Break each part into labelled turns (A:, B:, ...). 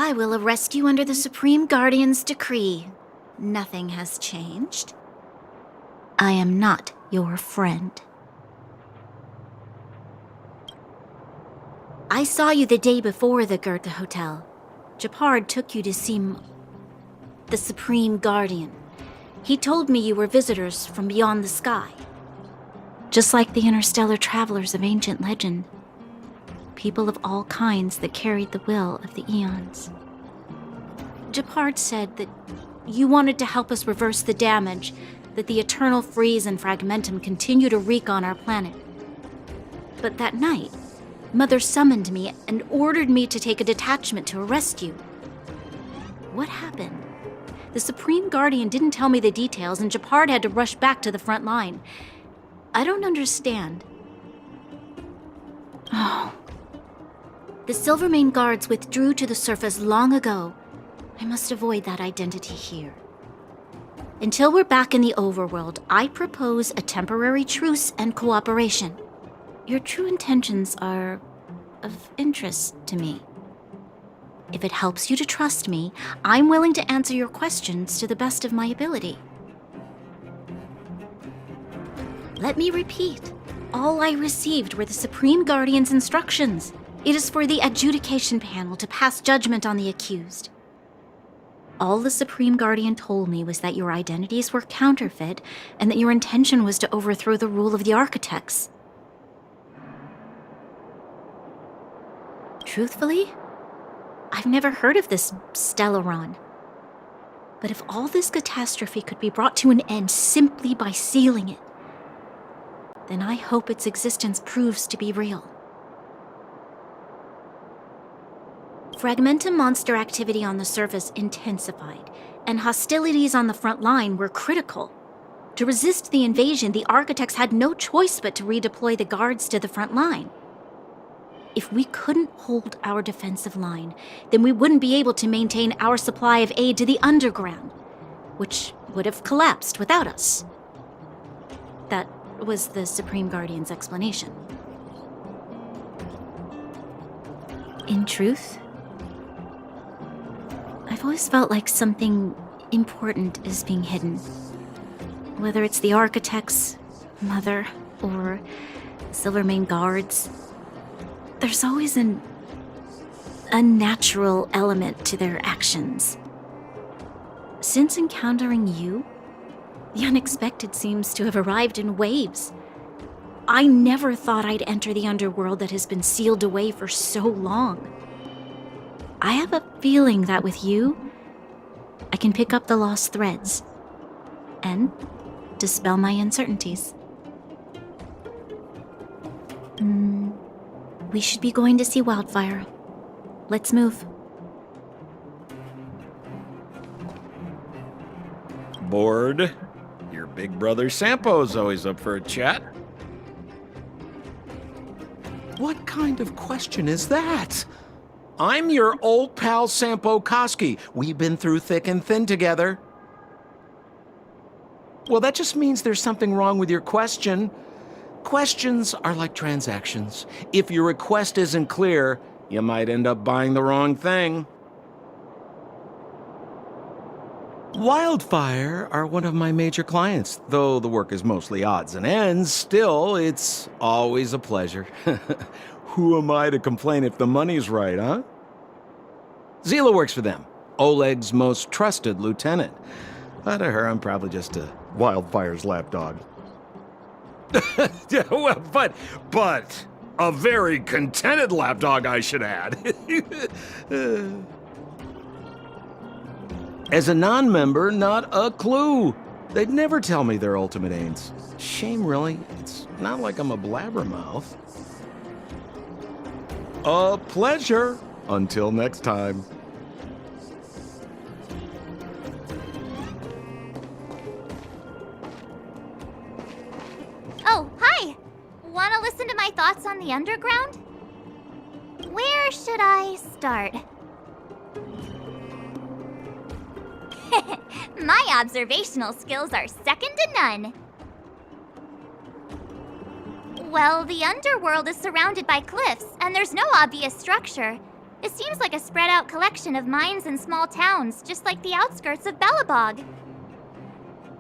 A: I will arrest you under the Supreme Guardian's decree. Nothing has changed. I am not your friend. I saw you the day before the Goethe Hotel. Japard took you to see the Supreme Guardian. He told me you were visitors from beyond the sky. Just like the interstellar travelers of ancient legend. People of all kinds that carried the will of the eons. Japard said that you wanted to help us reverse the damage that the eternal freeze and fragmentum continue to wreak on our planet. But that night, Mother summoned me and ordered me to take a detachment to arrest you. What happened? The Supreme Guardian didn't tell me the details, and Japard had to rush back to the front line. I don't understand. Oh. The Silvermane guards withdrew to the surface long ago. I must avoid that identity here. Until we're back in the overworld, I propose a temporary truce and cooperation. Your true intentions are of interest to me. If it helps you to trust me, I'm willing to answer your questions to the best of my ability. Let me repeat. All I received were the Supreme Guardian's instructions. It is for the adjudication panel to pass judgment on the accused. All the Supreme Guardian told me was that your identities were counterfeit and that your intention was to overthrow the rule of the architects. Truthfully, I've never heard of this Stellaron. But if all this catastrophe could be brought to an end simply by sealing it, then I hope its existence proves to be real. Fragmentum monster activity on the surface intensified, and hostilities on the front line were critical. To resist the invasion, the architects had no choice but to redeploy the guards to the front line. If we couldn't hold our defensive line, then we wouldn't be able to maintain our supply of aid to the underground, which would have collapsed without us. That was the Supreme Guardian's explanation. In truth, I've always felt like something important is being hidden. Whether it's the architects, Mother, or Silvermane guards, there's always an unnatural element to their actions. Since encountering you, the unexpected seems to have arrived in waves. I never thought I'd enter the underworld that has been sealed away for so long. I have a feeling that with you, I can pick up the lost threads and dispel my uncertainties. We should be going to see Wildfire. Let's move.
B: Bored? Your big brother Sampo's always up for a chat. What kind of question is that? I'm your old pal Sampo Koski. We've been through thick and thin together. Well, that just means there's something wrong with your question. Questions are like transactions. If your request isn't clear, you might end up buying the wrong thing. Wildfire are one of my major clients. Though the work is mostly odds and ends, still, it's always a pleasure. Who am I to complain if the money's right, huh? Zila works for them, Oleg's most trusted lieutenant. But to her, I'm probably just a Wildfire's lapdog. Yeah, well, but a very contented lapdog, I should add. As a non-member, not a clue. They'd never tell me their ultimate aims. Shame, really. It's not like I'm a blabbermouth. A pleasure. Until next time.
C: Oh, hi! Wanna listen to my thoughts on the underground? Where should I start? My observational skills are second to none. Well, the underworld is surrounded by cliffs, and there's no obvious structure. It seems like a spread out collection of mines and small towns, just like the outskirts of Bellabog.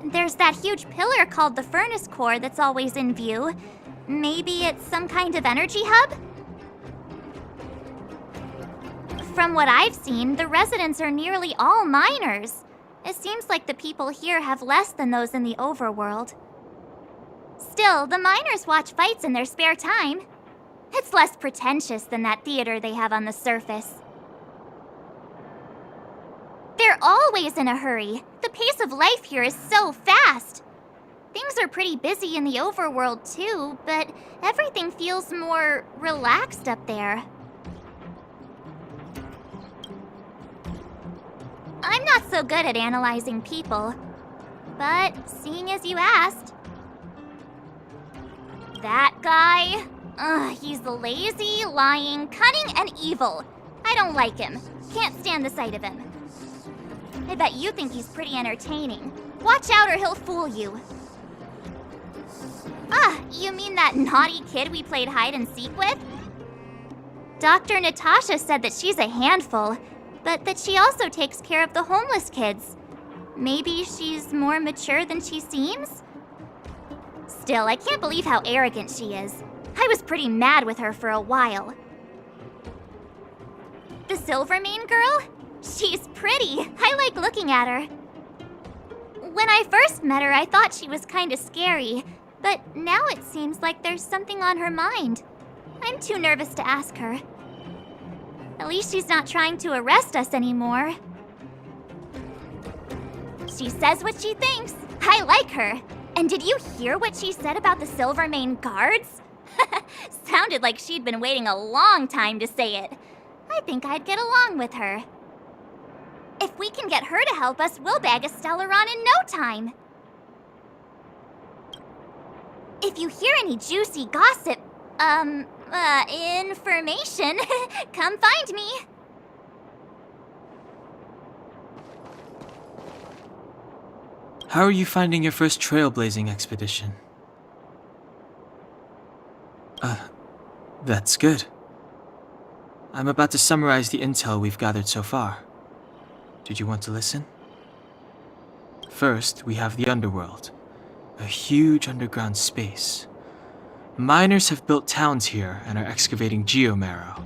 C: There's that huge pillar called the furnace core that's always in view. Maybe it's some kind of energy hub? From what I've seen, the residents are nearly all miners. It seems like the people here have less than those in the overworld. Still, the miners watch fights in their spare time. It's less pretentious than that theater they have on the surface. They're always in a hurry. The pace of life here is so fast. Things are pretty busy in the overworld too, but everything feels more relaxed up there. I'm not so good at analyzing people, but seeing as you asked. That guy? He's lazy, lying, cunning, and evil. I don't like him. Can't stand the sight of him. I bet you think he's pretty entertaining. Watch out or he'll fool you. You mean that naughty kid we played hide and seek with? Dr. Natasha said that she's a handful, but that she also takes care of the homeless kids. Maybe she's more mature than she seems? Still, I can't believe how arrogant she is. I was pretty mad with her for a while. The Silvermane girl? She's pretty. I like looking at her. When I first met her, I thought she was kinda scary, but now it seems like there's something on her mind. I'm too nervous to ask her. At least she's not trying to arrest us anymore. She says what she thinks. I like her. And did you hear what she said about the Silvermane guards? Sounded like she'd been waiting a long time to say it. I think I'd get along with her. If we can get her to help us, we'll bag a Stellaron in no time. If you hear any juicy gossip, information, come find me.
D: How are you finding your first trailblazing expedition? That's good. I'm about to summarize the intel we've gathered so far. Did you want to listen? First, we have the underworld, a huge underground space. Miners have built towns here and are excavating geomarrow.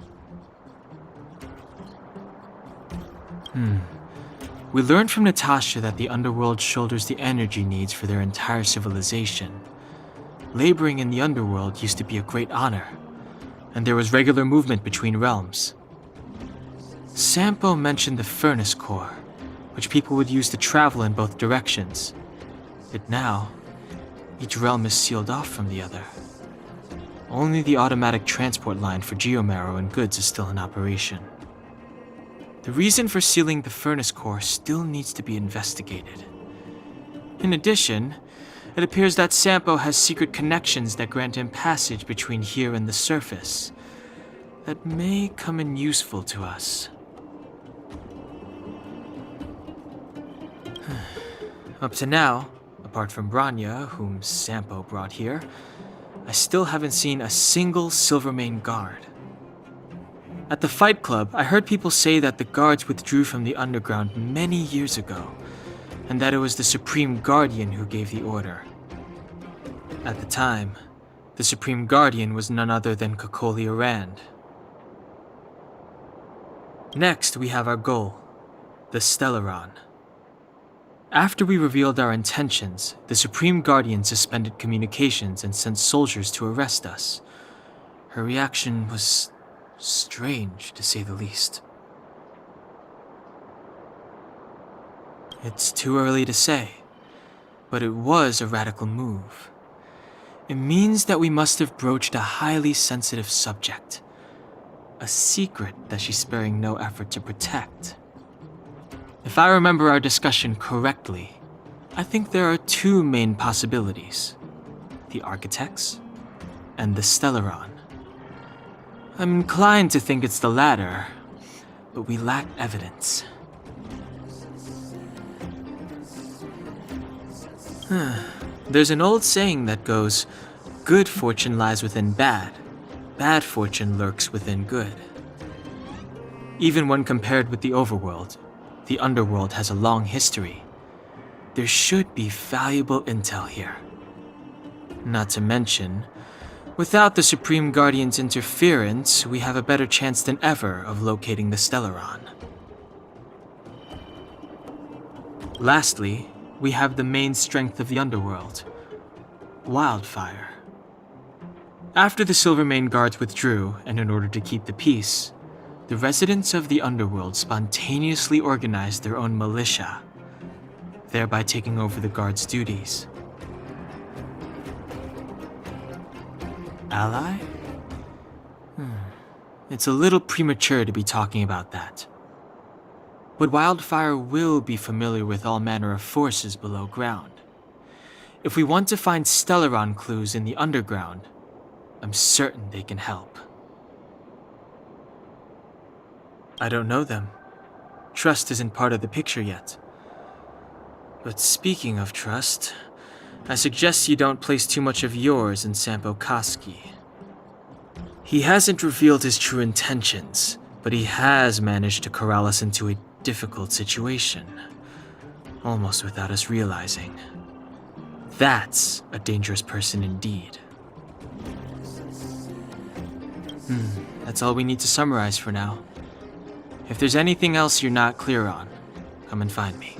D: We learned from Natasha that the underworld shoulders the energy needs for their entire civilization. Laboring in the underworld used to be a great honor, and there was regular movement between realms. Sampo mentioned the furnace core, which people would use to travel in both directions. But now, each realm is sealed off from the other. Only the automatic transport line for geomarrow and goods is still in operation. The reason for sealing the furnace core still needs to be investigated. In addition, it appears that Sampo has secret connections that grant him passage between here and the surface that may come in useful to us. Up to now, apart from Branya, whom Sampo brought here, I still haven't seen a single Silvermane guard. At the Fight Club, I heard people say that the guards withdrew from the underground many years ago, and that it was the Supreme Guardian who gave the order. At the time, the Supreme Guardian was none other than Cocolia Rand. Next, we have our goal, the Stellaron. After we revealed our intentions, the Supreme Guardian suspended communications and sent soldiers to arrest us. Her reaction was strange, to say the least. It's too early to say, but it was a radical move. It means that we must have broached a highly sensitive subject, a secret that she's sparing no effort to protect. If I remember our discussion correctly, I think there are two main possibilities: the Architects and the Stellaron. I'm inclined to think it's the latter, but we lack evidence. There's an old saying that goes, "Good fortune lies within bad. Bad fortune lurks within good." Even when compared with the overworld, the underworld has a long history. There should be valuable intel here. Not to mention, without the Supreme Guardian's interference, we have a better chance than ever of locating the Stellaron. Lastly, we have the main strength of the underworld, wildfire. After the Silvermane guards withdrew, and in order to keep the peace, the residents of the underworld spontaneously organized their own militia, thereby taking over the guards' duties. Ally? It's a little premature to be talking about that. But Wildfire will be familiar with all manner of forces below ground. If we want to find Stellaron clues in the underground, I'm certain they can help. I don't know them. Trust isn't part of the picture yet. But speaking of trust, I suggest you don't place too much of yours in Sampo Koski. He hasn't revealed his true intentions, but he has managed to corral us into a difficult situation, almost without us realizing. That's a dangerous person indeed. That's all we need to summarize for now. If there's anything else you're not clear on, come and find me.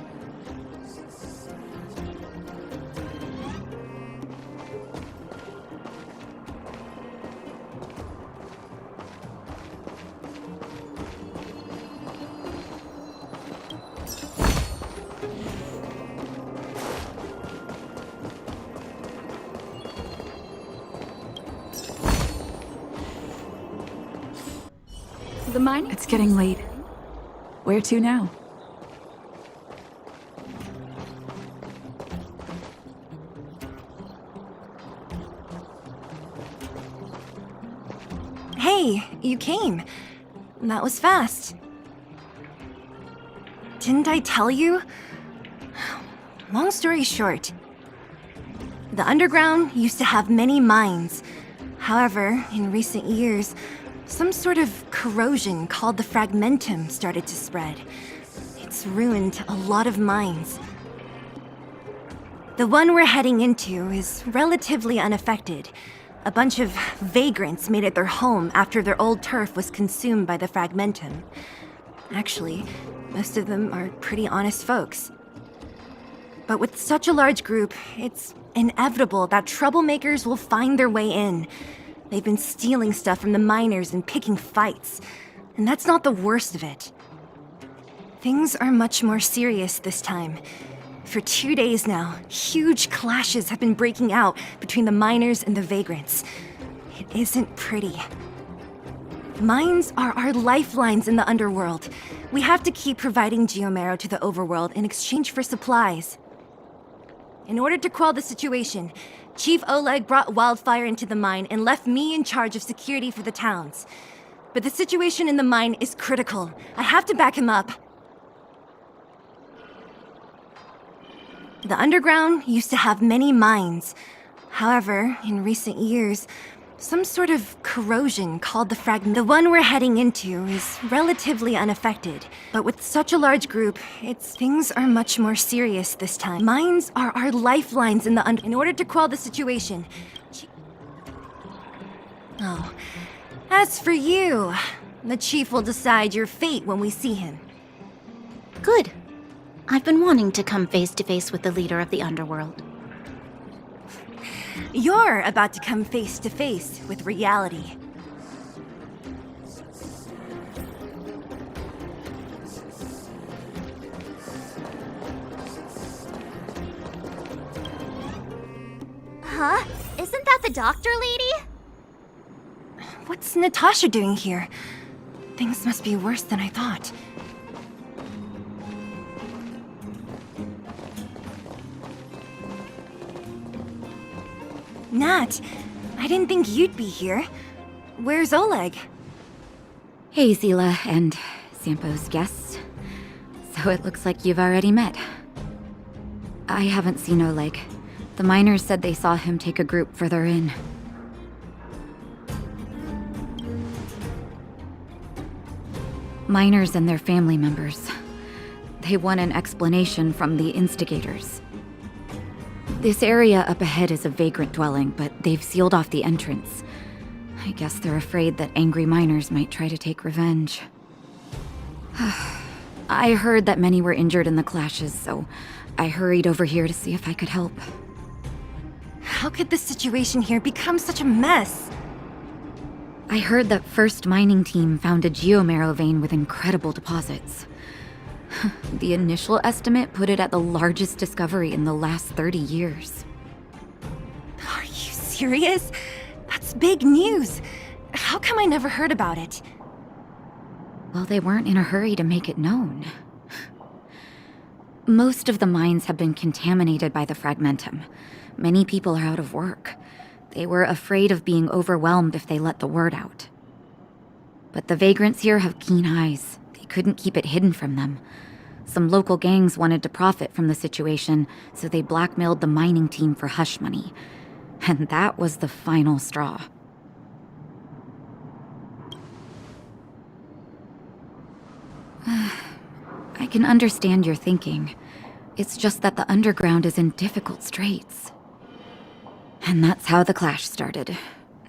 E: The mine? It's getting late. Where to now?
F: Hey, you came. That was fast. Didn't I tell you? Long story short, the underground used to have many mines. However, in recent years, some sort of corrosion called the fragmentum started to spread. It's ruined a lot of mines. The one we're heading into is relatively unaffected. A bunch of vagrants made it their home after their old turf was consumed by the fragmentum. Actually, most of them are pretty honest folks. But with such a large group, it's inevitable that troublemakers will find their way in. They've been stealing stuff from the miners and picking fights. And that's not the worst of it. Things are much more serious this time. For 2 days now, huge clashes have been breaking out between the miners and the vagrants. It isn't pretty. Mines are our lifelines in the underworld. We have to keep providing geomarrow to the overworld in exchange for supplies. In order to quell the situation, Chief Oleg brought Wildfire into the mine and left me in charge of security for the towns. But the situation in the mine is critical. I have to back him up. The underground used to have many mines. However, in recent years, some sort of corrosion called the fragment. The one we're heading into is relatively unaffected. But with such a large group, things are much more serious this time. Mines are our lifelines in the In order to quell the situation. Oh. As for you, the chief will decide your fate when we see him.
A: Good. I've been wanting to come face to face with the leader of the underworld.
F: You're about to come face to face with reality.
C: Huh? Isn't that the doctor lady?
F: What's Natasha doing here? Things must be worse than I thought. Nat, I didn't think you'd be here. Where's Oleg?
E: Hey, Zila and Sampo's guests. So it looks like you've already met. I haven't seen Oleg. The miners said they saw him take a group further in. Miners and their family members. They want an explanation from the instigators. This area up ahead is a vagrant dwelling, but they've sealed off the entrance. I guess they're afraid that angry miners might try to take revenge. I heard that many were injured in the clashes, so I hurried over here to see if I could help.
F: How could the situation here become such a mess?
E: I heard that First Mining Team found a geomarrow vein with incredible deposits. The initial estimate put it at the largest discovery in the last 30 years.
F: Are you serious? That's big news. How come I never heard about it?
E: Well, they weren't in a hurry to make it known. Most of the mines have been contaminated by the fragmentum. Many people are out of work. They were afraid of being overwhelmed if they let the word out. But the vagrants here have keen eyes. They couldn't keep it hidden from them. Some local gangs wanted to profit from the situation, so they blackmailed the mining team for hush money. And that was the final straw. I can understand your thinking. It's just that the underground is in difficult straits. And that's how the clash started.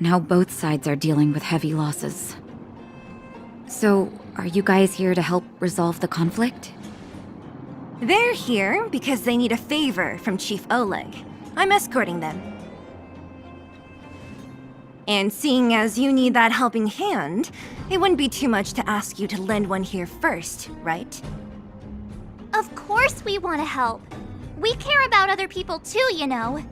E: Now both sides are dealing with heavy losses. So, are you guys here to help resolve the conflict?
F: They're here because they need a favor from Chief Oleg. I'm escorting them. And seeing as you need that helping hand, it wouldn't be too much to ask you to lend one here first, right?
C: Of course we want to help. We care about other people too, you know.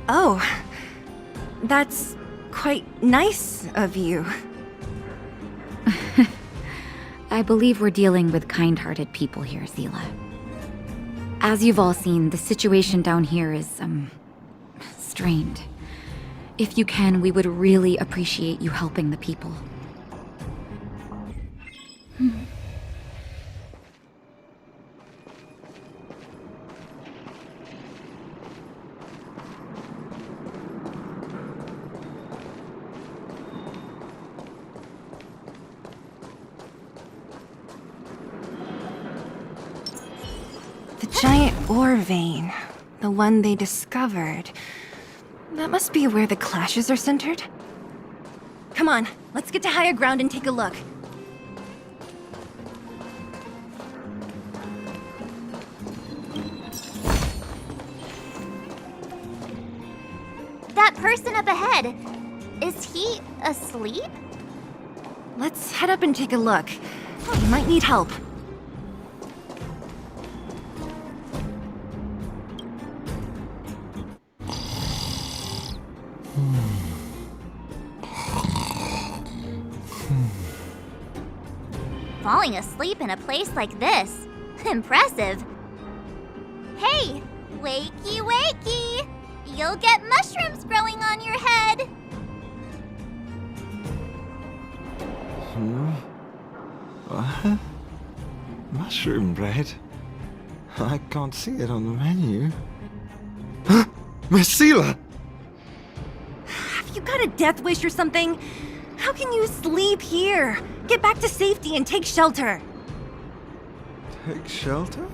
F: Oh, that's quite nice of you.
E: I believe we're dealing with kind-hearted people here, Zila. As you've all seen, the situation down here is, strained. If you can, we would really appreciate you helping the people.
F: The giant ore vein. The one they discovered. That must be where the clashes are centered. Come on, let's get to higher ground and take a look.
C: That person up ahead, is he asleep?
F: Let's head up and take a look. You might need help.
C: Falling asleep in a place like this. Impressive. Hey, wakey wakey! You'll get mushrooms growing on your head.
G: What? Mushroom bread? I can't see it on the menu. Marcela!
F: Have you got a death wish or something? How can you sleep here? Get back to safety and take shelter.
G: Take shelter?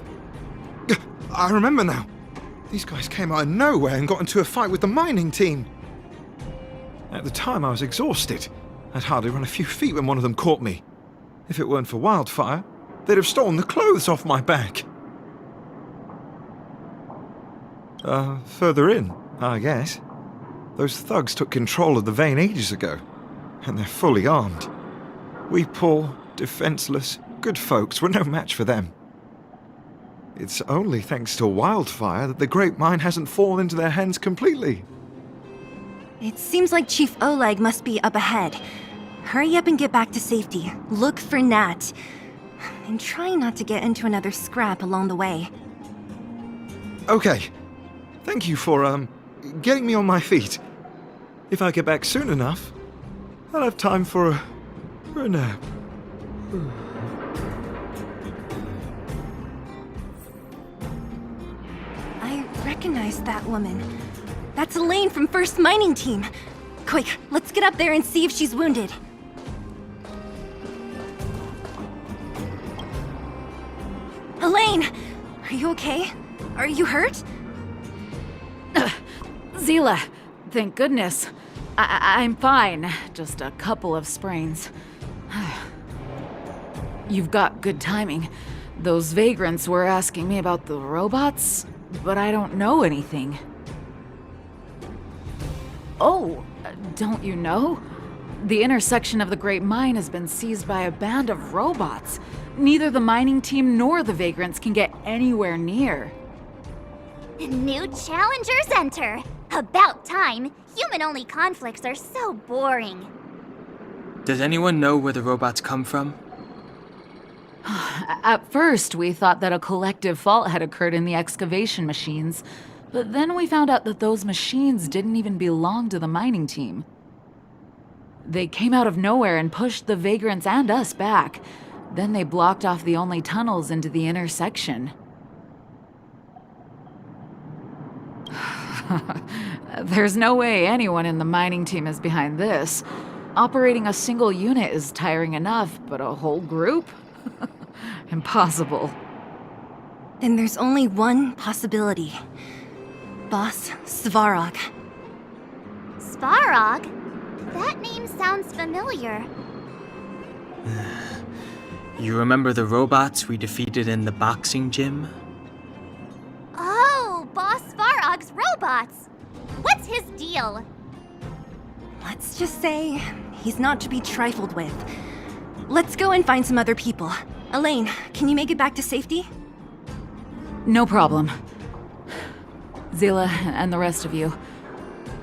G: I remember now. These guys came out of nowhere and got into a fight with the mining team. At the time, I was exhausted. I'd hardly run a few feet when one of them caught me. If it weren't for Wildfire, they'd have stolen the clothes off my back. Further in, I guess. Those thugs took control of the vein ages ago, and they're fully armed. We poor, defenseless, good folks were no match for them. It's only thanks to Wildfire that the Great Mine hasn't fallen into their hands completely.
F: It seems like Chief Oleg must be up ahead. Hurry up and get back to safety. Look for Nat. And try not to get into another scrap along the way.
G: Okay. Thank you for, getting me on my feet. If I get back soon enough, I'll have time for a nap.
F: I recognize that woman. That's Elaine from First Mining Team. Quick, let's get up there and see if she's wounded. Elaine! Are you okay? Are you hurt?
H: Zila, thank goodness. I'm fine. Just a couple of sprains. You've got good timing. Those vagrants were asking me about the robots, but I don't know anything. Oh, don't you know? The intersection of the Great Mine has been seized by a band of robots. Neither the mining team nor the vagrants can get anywhere near.
C: New challengers enter! About time! Human-only conflicts are so boring.
D: Does anyone know where the robots come from?
H: At first, we thought that a collective fault had occurred in the excavation machines, but then we found out that those machines didn't even belong to the mining team. They came out of nowhere and pushed the vagrants and us back. Then they blocked off the only tunnels into the intersection. There's no way anyone in the mining team is behind this. Operating a single unit is tiring enough, but a whole group? Impossible.
F: Then there's only one possibility. Boss Svarog.
C: Svarog? That name sounds familiar.
D: You remember the robots we defeated in the boxing gym?
C: Oh, Boss Svarog's robots! What's his deal?
F: Let's just say he's not to be trifled with. Let's go and find some other people. Elaine, can you make it back to safety?
H: No problem. Zila and the rest of you,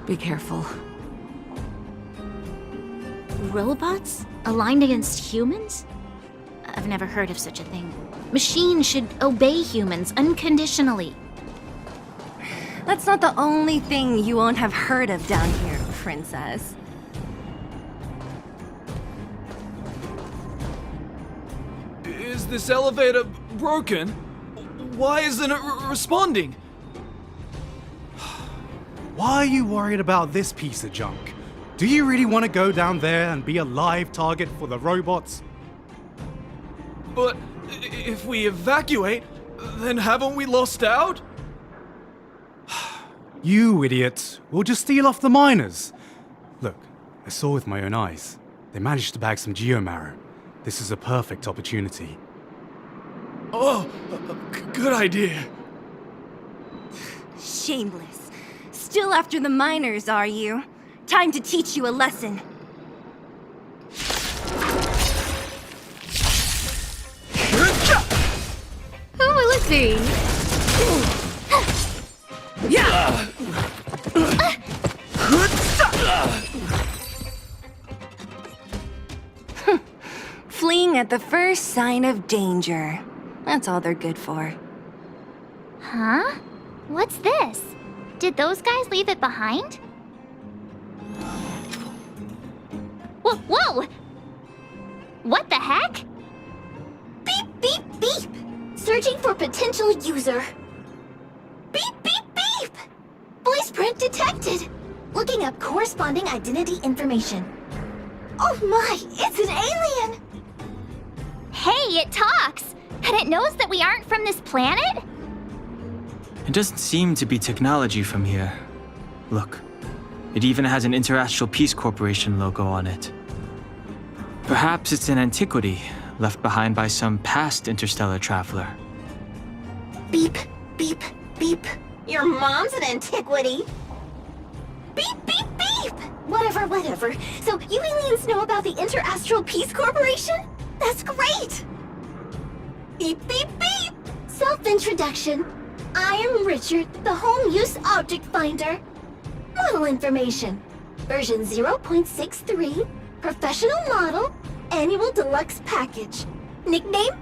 H: be careful.
A: Robots? Aligned against humans? I've never heard of such a thing. Machines should obey humans unconditionally.
F: That's not the only thing you won't have heard of down here, princess.
I: Is this elevator broken? Why isn't it responding?
J: Why are you worried about this piece of junk? Do you really want to go down there and be a live target for the robots?
I: But if we evacuate, then haven't we lost out?
J: You idiots! We'll just steal off the miners. Look, I saw with my own eyes. They managed to bag some geomarrow. This is a perfect opportunity.
I: Oh, good idea.
F: Shameless. Still after the miners, are you? Time to teach you a lesson.
H: Who will it be?
F: Fleeing at the first sign of danger. That's all they're good for.
C: Huh? What's this? Did those guys leave it behind? Whoa! What the heck?
K: Beep, beep, beep! Searching for potential user. Beep, beep, beep! Voice print detected. Looking up corresponding identity information. Oh my, it's an alien!
C: Hey, it talks! And it knows that we aren't from this planet?
D: It doesn't seem to be technology from here. Look, it even has an Interastral Peace Corporation logo on it. Perhaps it's an antiquity left behind by some past interstellar traveler.
K: Beep, beep, beep. Your mom's an antiquity. Beep, beep, beep! Whatever. So you aliens know about the Interastral Peace Corporation? That's great! Beep, beep, beep! Self-introduction. I am Richard, the Home Use Object Finder. Model information. Version 0.63. Professional model. Annual deluxe package. Nickname?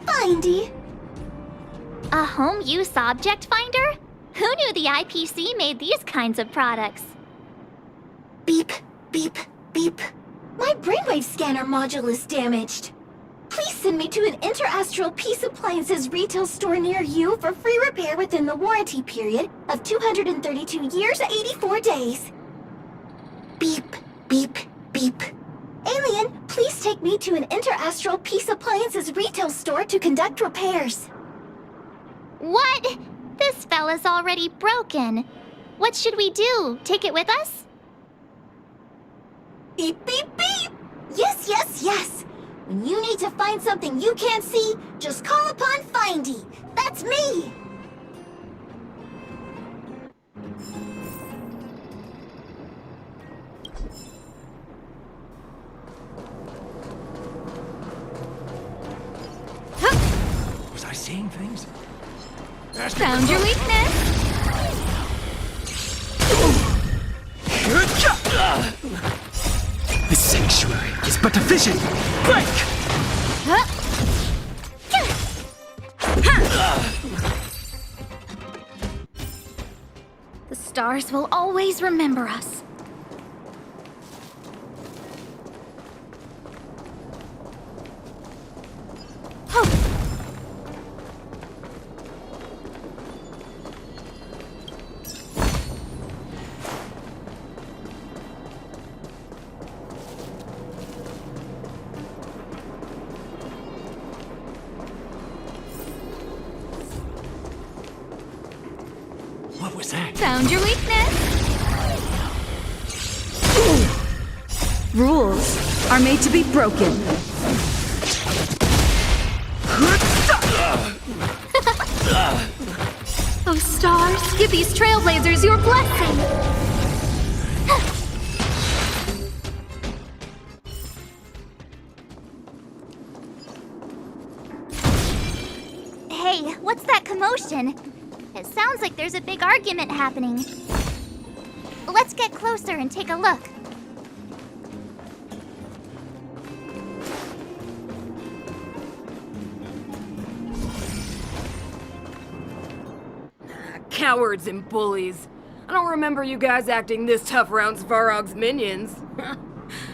K: Findy.
C: A home use object finder? Who knew the IPC made these kinds of products?
K: Beep, beep, beep. My brainwave scanner module is damaged. Please send me to an Interastral Peace Appliances retail store near you for free repair within the warranty period of 232 years, 84 days. Beep, beep, beep. Alien, please take me to an interastral peace appliances retail store to conduct repairs.
C: What? This fella's already broken. What should we do? Take it with us?
K: Beep, beep, beep! Yes, yes, yes! When you need to find something you can't see, just call upon Findy. That's me!
L: Was I seeing things?
C: Found your weakness!
L: The sanctuary is but a vision! Break!
A: The stars will always remember us.
L: What was that?
C: Found your weakness!
M: Rules are made to be broken.
A: Oh, stars, give these trailblazers your blessing!
C: Hey, what's that commotion? It sounds like there's a big argument happening. Let's get closer and take a look.
N: Cowards and bullies. I don't remember you guys acting this tough around Svarog's minions.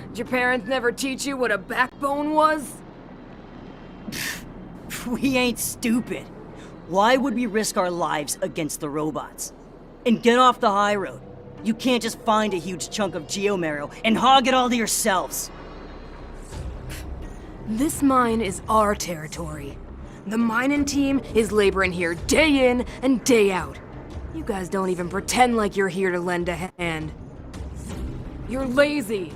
N: Did your parents never teach you what a backbone was?
O: We ain't stupid. Why would we risk our lives against the robots? And get off the high road. You can't just find a huge chunk of geomarrow and hog it all to yourselves.
N: This mine is our territory. The mining team is laboring here day in and day out. You guys don't even pretend like you're here to lend a hand. You're lazy.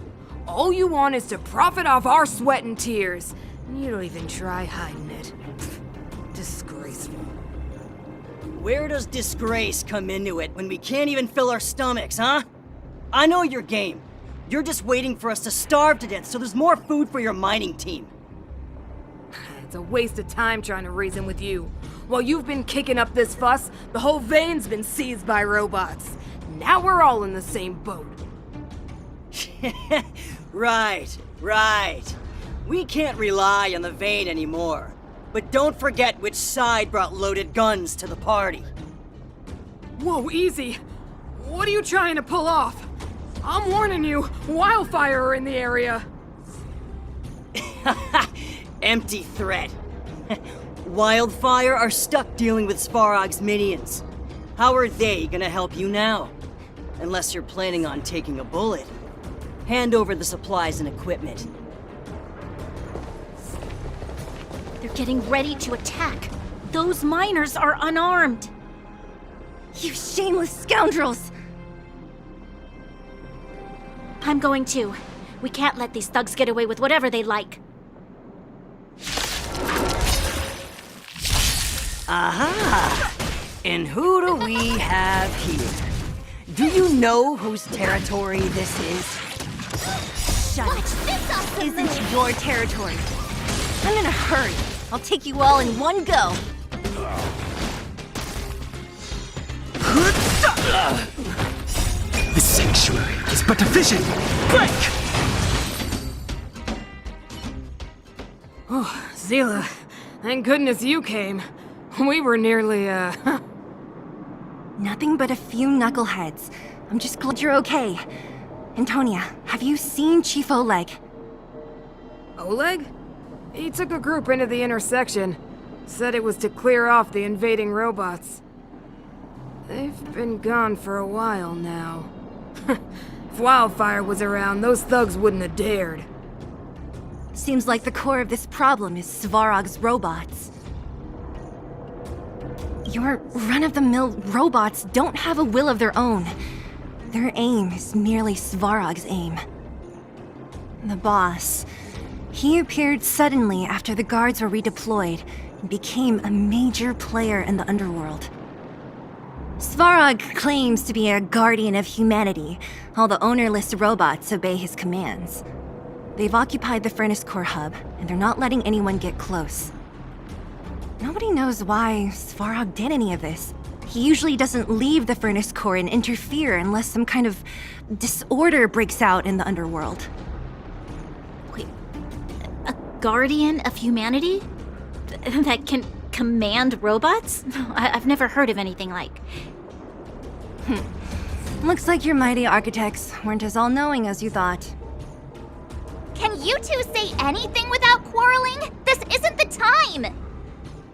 N: All you want is to profit off our sweat and tears. And you don't even try hiding it. Disgraceful.
O: Where does disgrace come into it when we can't even fill our stomachs, huh? I know your game. You're just waiting for us to starve to death so there's more food for your mining team.
N: It's a waste of time trying to reason with you. While you've been kicking up this fuss, the whole vein's been seized by robots. Now we're all in the same boat.
O: Right. We can't rely on the vein anymore. But don't forget which side brought loaded guns to the party.
N: Whoa, easy. What are you trying to pull off? I'm warning you, wildfire are in the area.
O: Empty threat. Wildfire are stuck dealing with Svarog's minions. How are they gonna help you now? Unless you're planning on taking a bullet. Hand over the supplies and equipment.
A: They're getting ready to attack. Those miners are unarmed.
F: You shameless scoundrels!
A: I'm going too. We can't let these thugs get away with whatever they like.
O: Aha! And who do we have here? Do you know whose territory this is?
F: Shut it. This isn't your territory. I'm in a hurry. I'll take you all in one go.
L: The sanctuary is but a vision! Break!
N: Oh, Zila, thank goodness you came. We were nearly,
F: Nothing but a few knuckleheads. I'm just glad you're okay. Antonia, have you seen Chief Oleg?
N: Oleg? He took a group into the intersection. Said it was to clear off the invading robots. They've been gone for a while now. If Wildfire was around, those thugs wouldn't have dared.
F: Seems like the core of this problem is Svarog's robots. Your run-of-the-mill robots don't have a will of their own. Their aim is merely Svarog's aim. The boss, he appeared suddenly after the guards were redeployed and became a major player in the underworld. Svarog claims to be a guardian of humanity, while the ownerless robots obey his commands. They've occupied the Furnace Core hub, and they're not letting anyone get close. Nobody knows why Svarog did any of this. He usually doesn't leave the Furnace Core and interfere unless some kind of disorder breaks out in the underworld.
A: Wait, a guardian of humanity? That can command robots? I've never heard of anything like.
F: Looks like your mighty architects weren't as all-knowing as you thought.
C: Can you two say anything without quarreling? This isn't the time!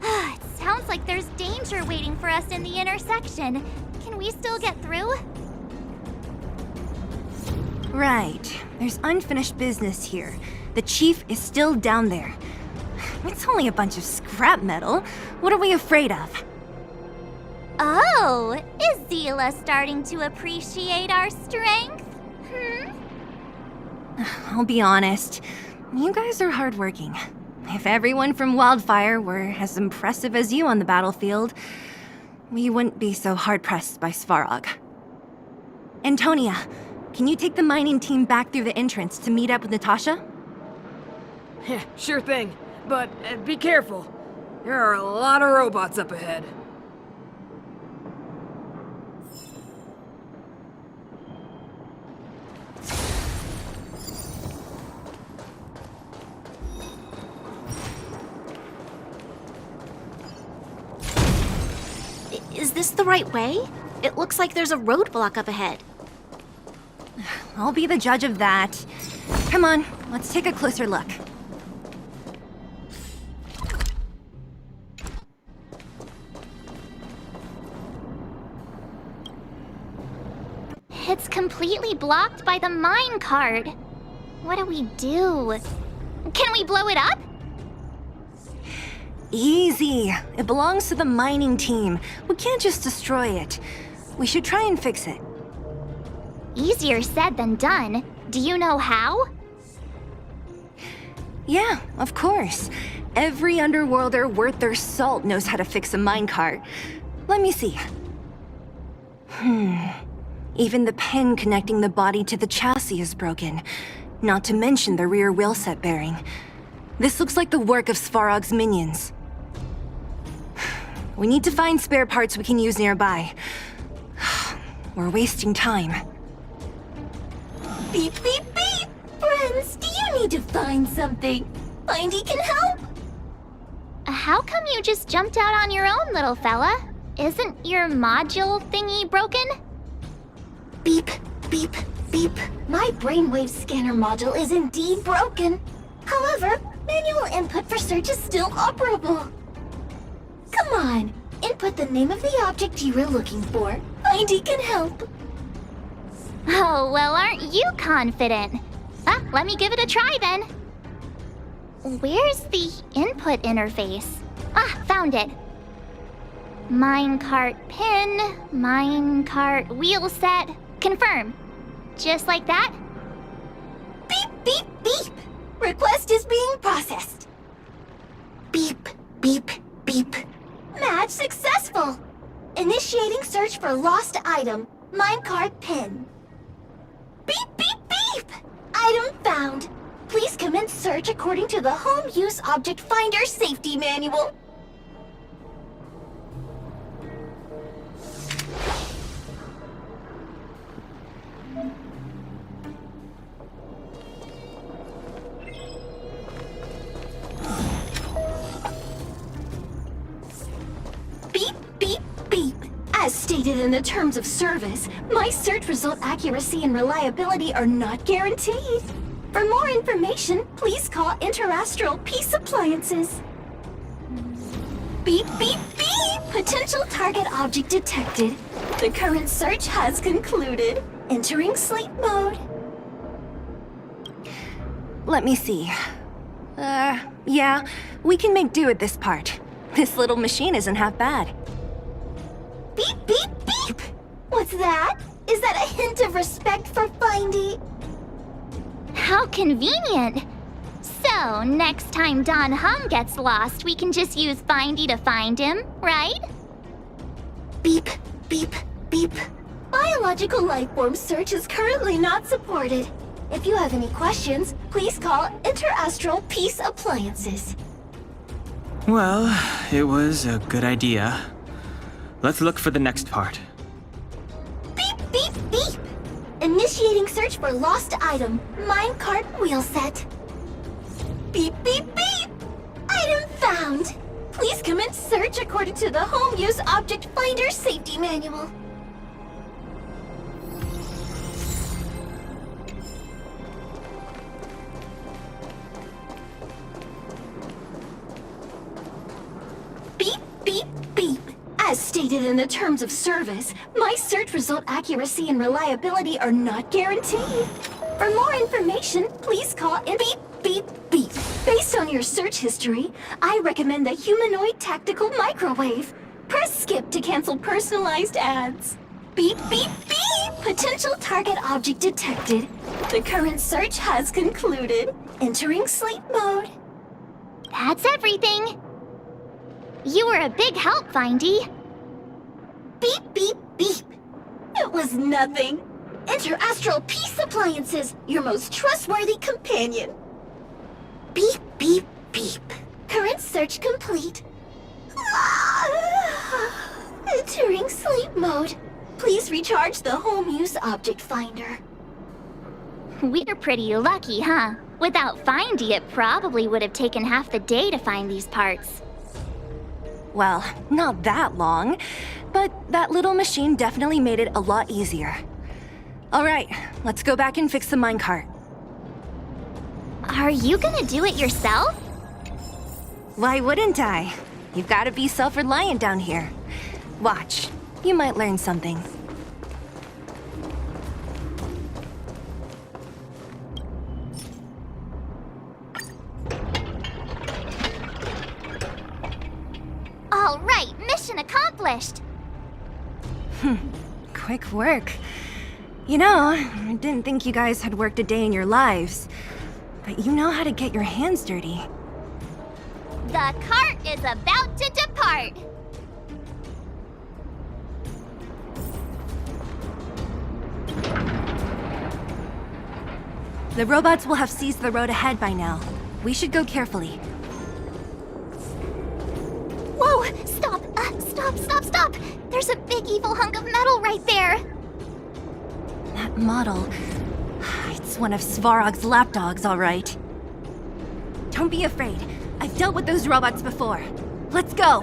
C: It sounds like there's danger waiting for us in the intersection. Can we still get through?
F: Right. There's unfinished business here. The chief is still down there. It's only a bunch of scrap metal. What are we afraid of?
C: Oh, is Zila starting to appreciate our strength?
F: I'll be honest. You guys are hardworking. If everyone from Wildfire were as impressive as you on the battlefield, we wouldn't be so hard-pressed by Svarog. Antonia, can you take the mining team back through the entrance to meet up with Natasha?
N: Sure thing, but be careful. There are a lot of robots up ahead.
A: Is this the right way? It looks like there's a roadblock up ahead.
F: I'll be the judge of that. Come on, let's take a closer look.
C: It's completely blocked by the mine cart. What do we do? Can we blow it up?
F: Easy. It belongs to the mining team. We can't just destroy it. We should try and fix it.
C: Easier said than done. Do you know how?
F: Yeah, of course. Every underworlder worth their salt knows how to fix a minecart. Let me see. Even the pin connecting the body to the chassis is broken. Not to mention the rear wheel set bearing. This looks like the work of Svarog's minions. We need to find spare parts we can use nearby. We're wasting time.
K: Beep, beep, beep! Friends, do you need to find something? Mindy can help!
C: How come you just jumped out on your own, little fella? Isn't your module thingy broken?
K: Beep, beep, beep. My brainwave scanner module is indeed broken. However, manual input for search is still operable. Come on, input the name of the object you were looking for. Mindy can help.
C: Oh, well, aren't you confident? Let me give it a try then. Where's the input interface? Found it. Minecart pin, minecart wheel set, confirm. Just like that?
K: Beep, beep, beep. Request is being processed. Beep, beep, beep. Match successful. Initiating search for lost item, minecart pin. Beep, beep, beep. Item found. Please commence search according to the Home Use Object Finder Safety Manual. Beep, beep, beep. As stated in the terms of service, my search result accuracy and reliability are not guaranteed. For more information, please call Interastral Peace Appliances. Beep, beep, beep! Potential target object detected. The current search has concluded. Entering sleep mode.
F: Let me see. Yeah, we can make do with this part. This little machine isn't half bad.
K: Beep, beep, beep! What's that? Is that a hint of respect for Findy?
C: How convenient! So, next time Don Hum gets lost, we can just use Findy to find him, right?
K: Beep, beep, beep. Biological life form search is currently not supported. If you have any questions, please call Interastral Peace Appliances.
D: Well, it was a good idea. Let's look for the next part.
K: Beep, beep, beep! Initiating search for lost item, minecart wheel set. Beep, beep, beep! Item found! Please commence search according to the Home Use Object Finder Safety Manual. Beep, beep, beep. As stated in the terms of service, my search result accuracy and reliability are not guaranteed. For more information, please call in beep, beep, beep. Based on your search history, I recommend the humanoid tactical microwave. Press skip to cancel personalized ads. Beep, beep, beep! Potential target object detected. The current search has concluded. Entering sleep mode.
C: That's everything. You were a big help, Findy.
K: Beep, beep, beep. It was nothing. Interastral Peace Appliances, your most trustworthy companion. Beep, beep, beep. Current search complete. Entering sleep mode. Please recharge the Home Use Object Finder.
C: We're pretty lucky, huh? Without Findy, it probably would have taken half the day to find these parts.
F: Well, not that long, but that little machine definitely made it a lot easier. All right, let's go back and fix the minecart.
C: Are you gonna do it yourself?
F: Why wouldn't I? You've got to be self-reliant down here. Watch, you might learn something.
C: All right, mission accomplished.
F: Quick work. You know, I didn't think you guys had worked a day in your lives, but you know how to get your hands dirty.
C: The cart is about to depart.
F: The robots will have seized the road ahead by now. We should go carefully.
C: Whoa! Stop! Stop! There's a big evil hunk of metal right there!
F: That model... It's one of Svarog's lapdogs, all right. Don't be afraid. I've dealt with those robots before. Let's go!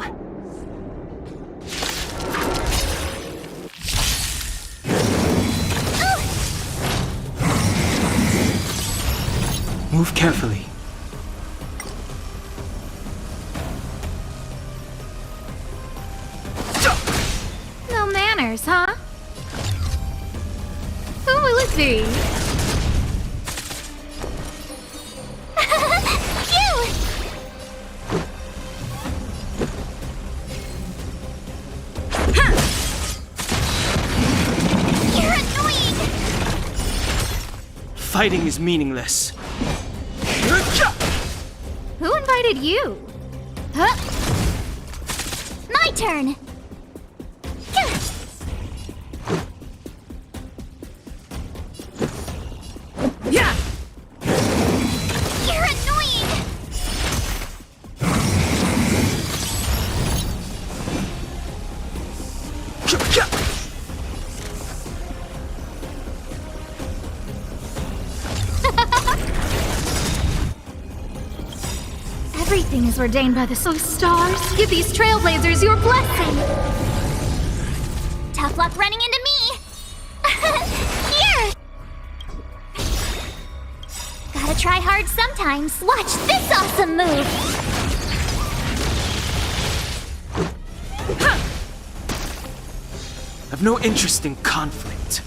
D: Move carefully.
P: No manners, huh? Who will it be?
C: You're annoying!
D: Fighting is meaningless.
P: Who invited you?
C: Huh? My turn!
N: Yeah!
C: You're annoying!
P: Everything is ordained by the stars. Give these trailblazers your blessing.
C: Tough luck running into me! Here! Gotta try hard sometimes. Watch this awesome move!
D: I've no interest in conflict.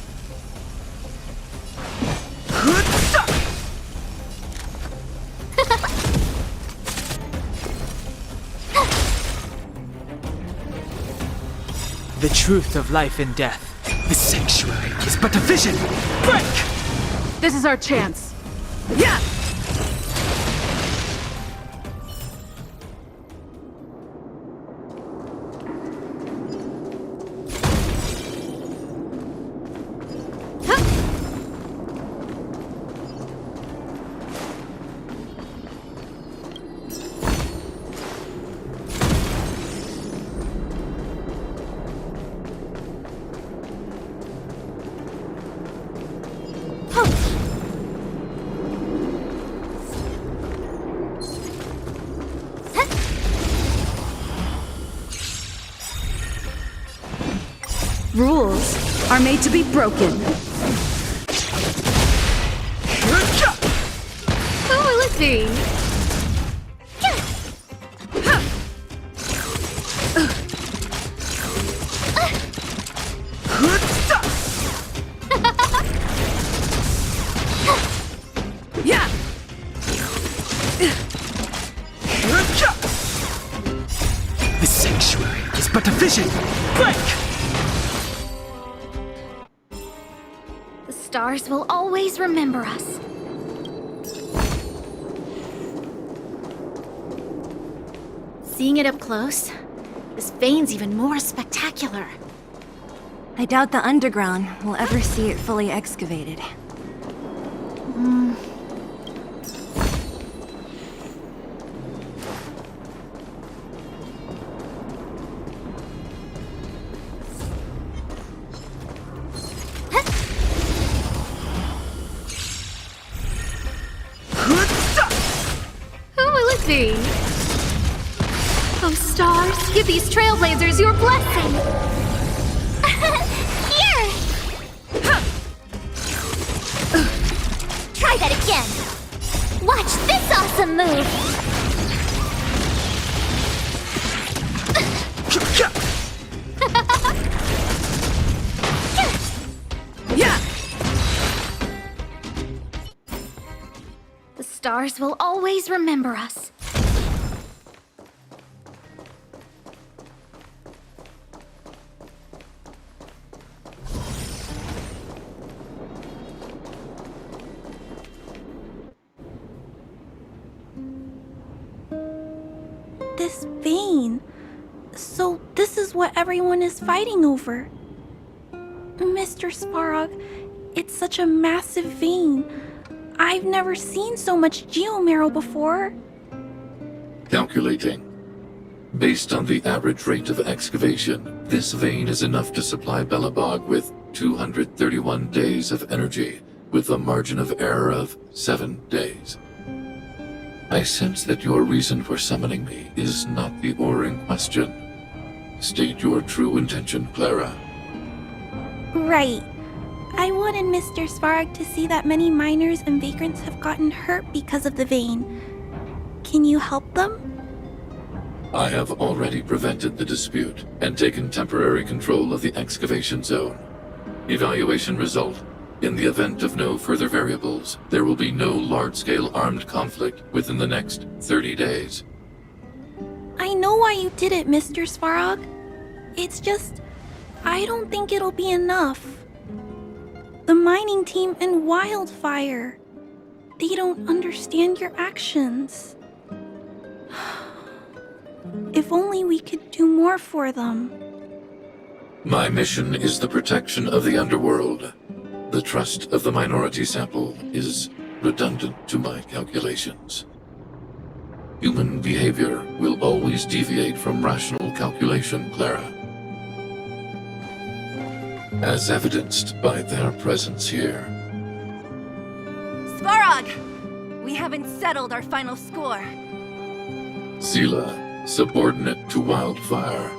D: the truth of life and death.
L: The sanctuary is but a vision! Break!
M: This is our chance. Yeah! Rules are made to be broken.
P: Who will it be?
M: Yeah!
L: The sanctuary is but a vision! Break!
A: The stars will always remember us. Seeing it up close, this vein's even more spectacular.
F: I doubt the underground will ever see it fully excavated.
P: Who will it be? Oh, stars, give these trailblazers your blessing!
C: Here! Try that again! Watch this awesome move!
M: Yeah!
A: The stars will always remember us. This vein. So this is what everyone is fighting over. Mr. Svarog, it's such a massive vein. I've never seen so much geomarrow before.
Q: Calculating. Based on the average rate of excavation, this vein is enough to supply Belobog with 231 days of energy, with a margin of error of 7 days. I sense that your reason for summoning me is not the ore in question. State your true intention, Clara.
A: Right. I wanted Mr. Svarog to see that many miners and vagrants have gotten hurt because of the vein. Can you help them?
Q: I have already prevented the dispute and taken temporary control of the excavation zone. Evaluation result. In the event of no further variables, there will be no large-scale armed conflict within the next 30 days.
A: I know why you did it, Mr. Svarog. It's just, I don't think it'll be enough. The mining team and Wildfire. They don't understand your actions. If only we could do more for them.
Q: My mission is the protection of the underworld. The trust of the minority sample is redundant to my calculations. Human behavior will always deviate from rational calculation, Clara. As evidenced by their presence here.
F: Svarog! We haven't settled our final score.
Q: Sela, subordinate to Wildfire.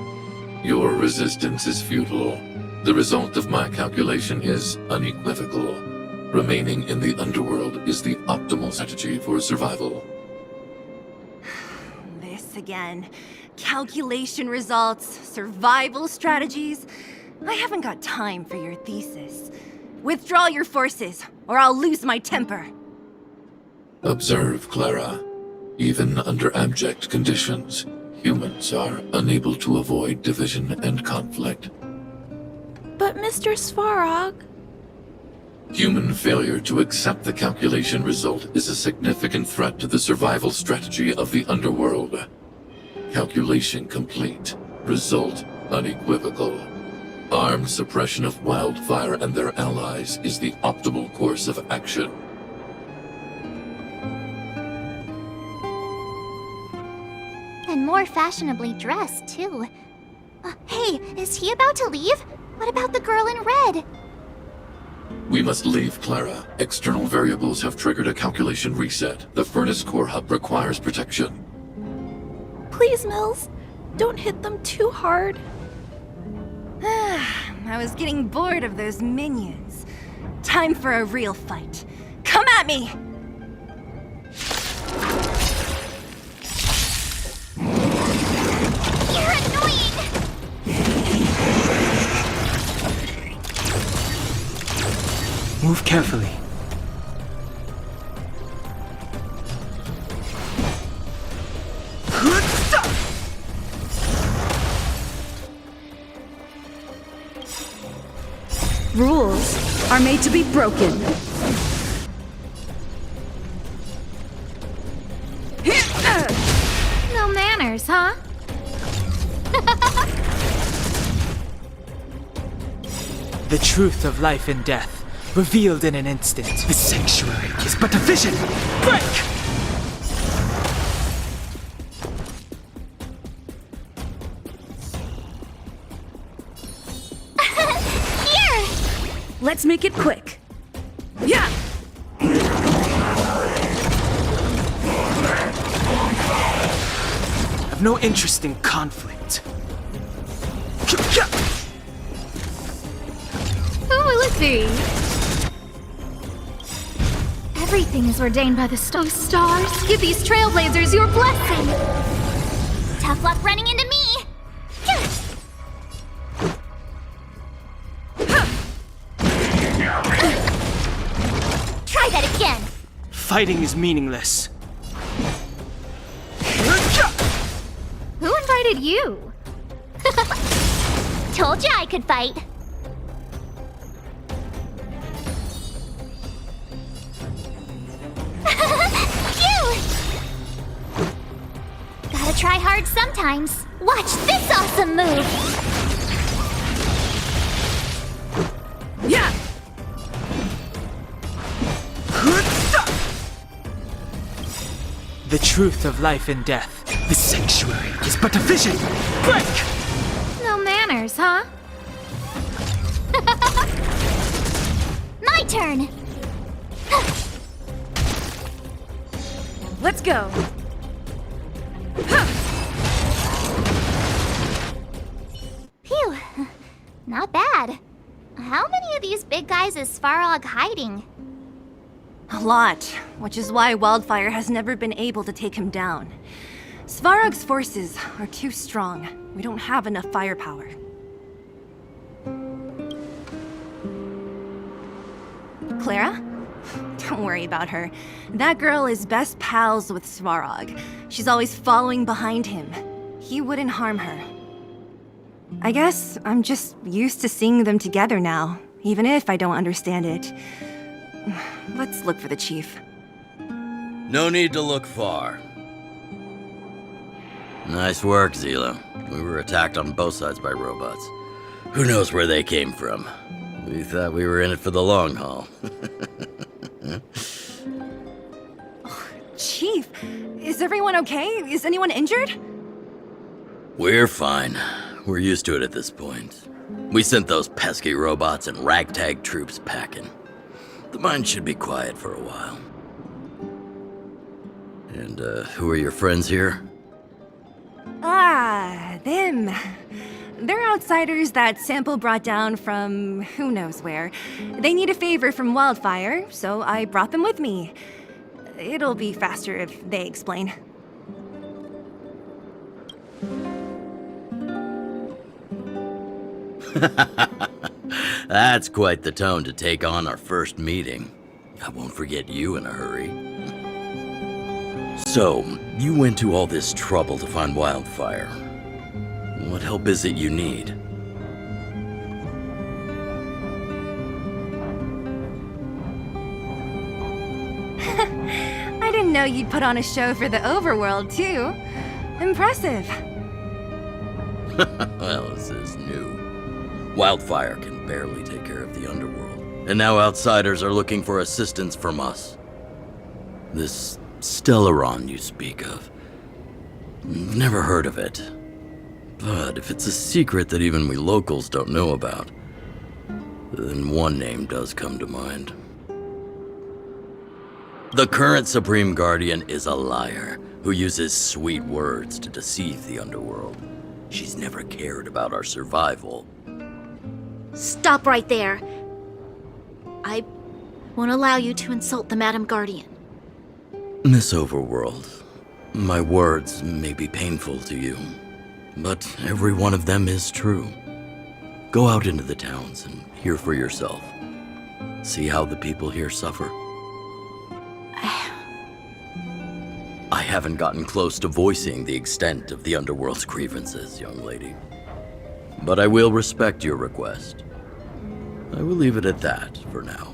Q: Your resistance is futile. The result of my calculation is unequivocal. Remaining in the underworld is the optimal strategy for survival.
F: This again. Calculation results, survival strategies. I haven't got time for your thesis. Withdraw your forces, or I'll lose my temper.
Q: Observe, Clara. Even under abject conditions, humans are unable to avoid division and conflict.
P: But Mr. Svarog...
Q: Human failure to accept the calculation result is a significant threat to the survival strategy of the underworld. Calculation complete. Result unequivocal. Armed suppression of Wildfire and their allies is the optimal course of action.
C: And more fashionably dressed, too. Hey, is he about to leave? What about the girl in red?
Q: We must leave, Clara. External variables have triggered a calculation reset. The furnace core hub requires protection.
P: Please, Mills, don't hit them too hard.
F: I was getting bored of those minions. Time for a real fight. Come at me!
C: You're annoying!
D: Move carefully.
M: Rules are made to be broken.
P: No manners, huh?
D: The truth of life and death, revealed in an instant.
L: The sanctuary is but a vision! Break!
C: Here!
M: Let's make it quick. Yeah!
D: I've no interest in conflict.
P: Who will it be? Everything is ordained by the stars. Give these trailblazers your blessing.
C: Tough luck running into me! Try that again!
D: Fighting is meaningless.
P: Who invited you?
C: Told ya I could fight. Phew! Gotta try hard sometimes. Watch this awesome move!
M: Yeah!
D: The truth of life and death.
L: The sanctuary is but a vision! Break!
P: No manners, huh?
C: My turn!
M: Let's go.
C: Phew, not bad. How many of these big guys is Svarog hiding?
F: A lot, which is why Wildfire has never been able to take him down. Svarog's forces are too strong. We don't have enough firepower. Clara? Don't worry about her. That girl is best pals with Svarog. She's always following behind him. He wouldn't harm her. I guess I'm just used to seeing them together now, even if I don't understand it. Let's look for the chief.
R: No need to look far. Nice work, Zila. We were attacked on both sides by robots. Who knows where they came from? We thought we were in it for the long haul.
F: Chief, is everyone okay? Is anyone injured?
R: We're fine. We're used to it at this point. We sent those pesky robots and ragtag troops packing. The mine should be quiet for a while. And, who are your friends here?
F: Ah, them. They're outsiders that Sample brought down from who knows where. They need a favor from Wildfire, so I brought them with me. It'll be faster if they explain.
R: That's quite the tone to take on our first meeting. I won't forget you in a hurry. So, you went to all this trouble to find Wildfire. What help is it you need?
F: I didn't know you'd put on a show for the overworld, too. Impressive.
R: Well, this is new. Wildfire can barely take care of the underworld, and now outsiders are looking for assistance from us. This Stellaron you speak of. Never heard of it. But if it's a secret that even we locals don't know about, then one name does come to mind. The current Supreme Guardian is a liar who uses sweet words to deceive the underworld. She's never cared about our survival.
A: Stop right there. I won't allow you to insult the Madam Guardian.
R: Miss Overworld, my words may be painful to you, but every one of them is true. Go out into the towns and hear for yourself. See how the people here suffer. I haven't gotten close to voicing the extent of the underworld's grievances, young lady. But I will respect your request. I will leave it at that for now.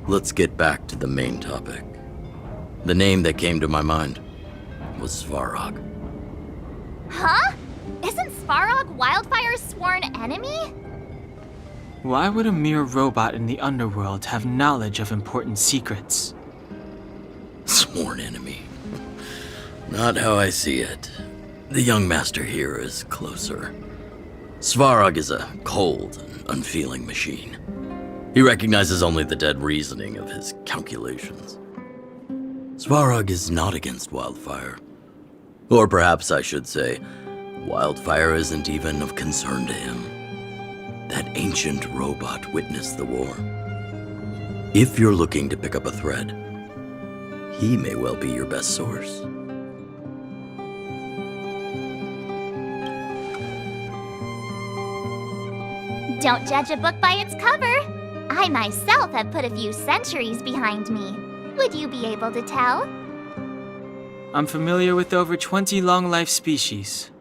R: Let's get back to the main topic. The name that came to my mind was Svarog.
C: Huh? Isn't Svarog Wildfire's sworn enemy?
D: Why would a mere robot in the underworld have knowledge of important secrets?
R: Sworn enemy. Not how I see it. The young master here is closer. Svarog is a cold and unfeeling machine. He recognizes only the dead reasoning of his calculations. Svarog is not against Wildfire. Or perhaps I should say, Wildfire isn't even of concern to him. That ancient robot witnessed the war. If you're looking to pick up a thread, he may well be your best source.
C: Don't judge a book by its cover. I myself have put a few centuries behind me. Would you be able to tell?
D: I'm familiar with over 20 long-life species.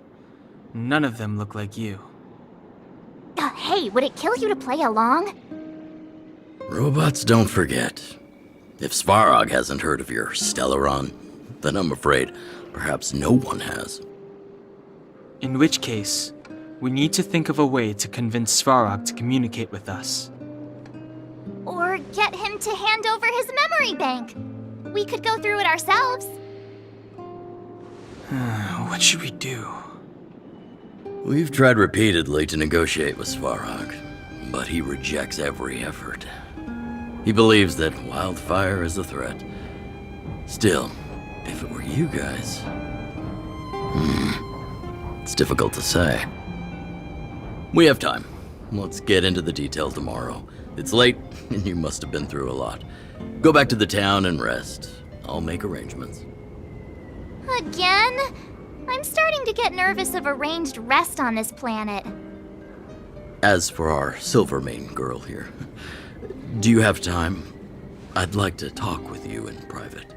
D: None of them look like you.
C: Hey, would it kill you to play along?
R: Robots don't forget. If Svarog hasn't heard of your Stellaron, then I'm afraid perhaps no one has.
D: In which case, we need to think of a way to convince Svarog to communicate with us.
C: Or get him to hand over his memory bank. We could go through it ourselves.
D: What should we do?
R: We've tried repeatedly to negotiate with Svarog, but he rejects every effort. He believes that Wildfire is a threat. Still, if it were you guys... it's difficult to say. We have time. Let's get into the detail tomorrow. It's late, and you must have been through a lot. Go back to the town and rest. I'll make arrangements.
C: Again? I'm starting to get nervous of arranged rest on this planet.
R: As for our Silvermane girl here, do you have time? I'd like to talk with you in private.